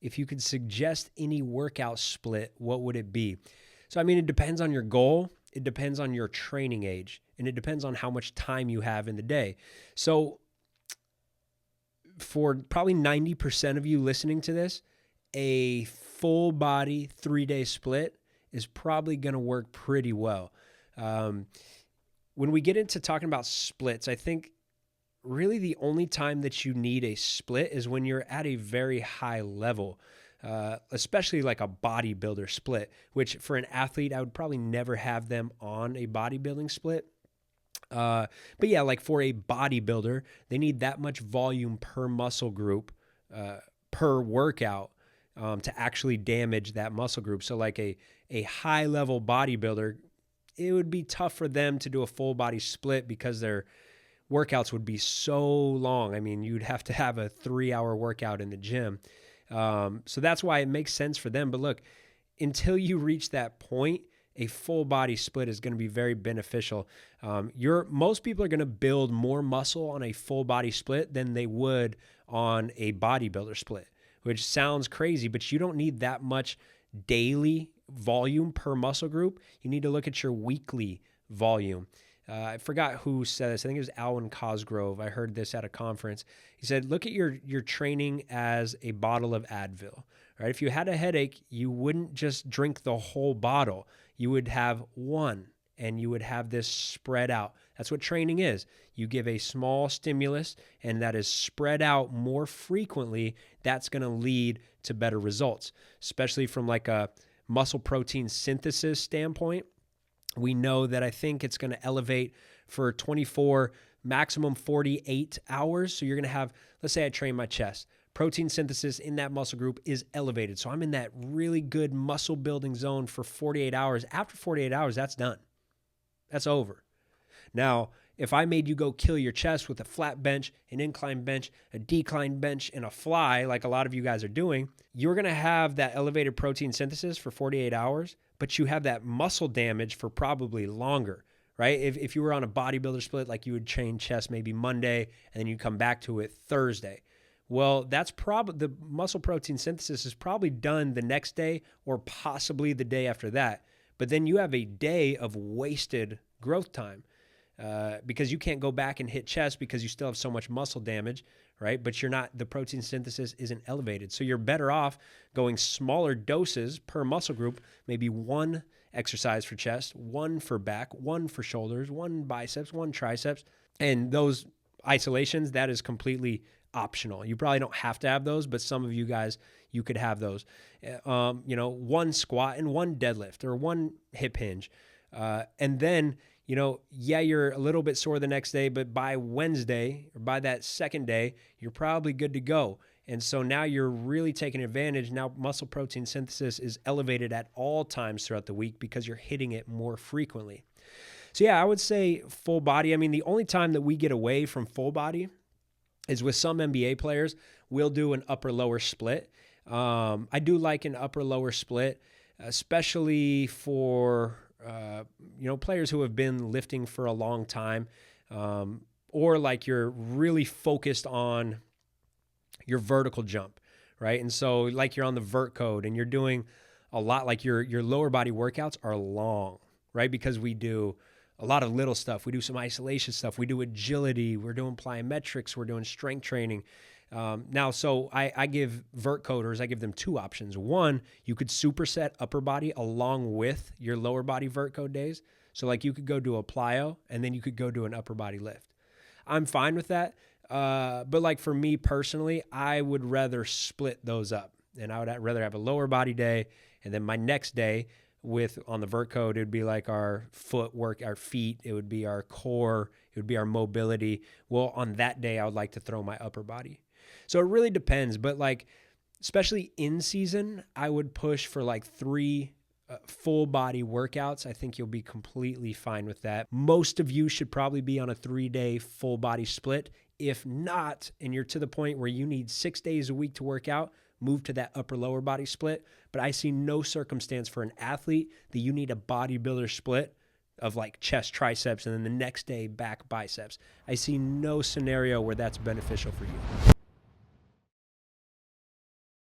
if you could suggest any workout split, what would it be? So, I mean, it depends on your goal. It depends on your training age, and it depends on how much time you have in the day. So for probably 90% of you listening to this, a full body 3-day split is probably going to work pretty well. When we get into talking about splits, I think really the only time that you need a split is when you're at a very high level. Especially like a bodybuilder split, which for an athlete, I would probably never have them on a bodybuilding split. But yeah, like for a bodybuilder, they need that much volume per muscle group, per workout, to actually damage that muscle group. So like a high level bodybuilder, it would be tough for them to do a full body split because their workouts would be so long. I mean, you'd have to have a 3-hour workout in the gym. So that's why it makes sense for them. But look, until you reach that point, a full body split is going to be very beneficial. Most people are going to build more muscle on a full body split than they would on a bodybuilder split, which sounds crazy, but you don't need that much daily volume per muscle group. You need to look at your weekly volume. I forgot who said this. I think it was Alan Cosgrove. I heard this at a conference. He said, look at your training as a bottle of Advil, right? If you had a headache, you wouldn't just drink the whole bottle. You would have one, and you would have this spread out. That's what training is. You give a small stimulus, and that is spread out more frequently. That's going to lead to better results, especially from like a muscle protein synthesis standpoint. We know that I think it's going to elevate for 24, maximum 48 hours. So you're going to have, let's say I train my chest. Protein synthesis in that muscle group is elevated. So I'm in that really good muscle building zone for 48 hours. After 48 hours, that's done. That's over. Now, if I made you go kill your chest with a flat bench, an incline bench, a decline bench, and a fly, like a lot of you guys are doing, you're going to have that elevated protein synthesis for 48 hours, but you have that muscle damage for probably longer, right? If you were on a bodybuilder split, like you would train chest maybe Monday, and then you come back to it Thursday. Well, that's probably the muscle protein synthesis is probably done the next day or possibly the day after that. But then you have a day of wasted growth time. Because you can't go back and hit chest because you still have so much muscle damage, right? But the protein synthesis isn't elevated. So you're better off going smaller doses per muscle group, maybe one exercise for chest, one for back, one for shoulders, one biceps, one triceps. And those isolations, that is completely optional. You probably don't have to have those, but some of you guys, you could have those. One squat and one deadlift or one hip hinge. And then, you're a little bit sore the next day, but by Wednesday or by that second day, you're probably good to go. And so now you're really taking advantage. Now muscle protein synthesis is elevated at all times throughout the week because you're hitting it more frequently. So yeah, I would say full body. I mean, the only time that we get away from full body is with some NBA players. We'll do an upper lower split. I do like an upper lower split, especially for players who have been lifting for a long time, or like you're really focused on your vertical jump, right? And so like you're on the Vertcode and you're doing a lot, like your lower body workouts are long, right? Because we do a lot of little stuff. We do some isolation stuff. We do agility. We're doing plyometrics. We're doing strength training. So I give Vertcoders, I give them two options. One, you could superset upper body along with your lower body Vertcode days. So like you could go do a plyo and then you could go do an upper body lift. I'm fine with that. But like for me personally, I would rather split those up, and I would rather have a lower body day. And then my next day on the Vertcode, it would be like our footwork, our feet, it would be our core, it would be our mobility. Well, on that day, I would like to throw my upper body. So it really depends, but like, especially in season, I would push for like 3 full body workouts. I think you'll be completely fine with that. Most of you should probably be on a 3-day full body split. If not, and you're to the point where you need 6 days a week to work out, move to that upper lower body split. But I see no circumstance for an athlete that you need a bodybuilder split of like chest, triceps, and then the next day back biceps. I see no scenario where that's beneficial for you.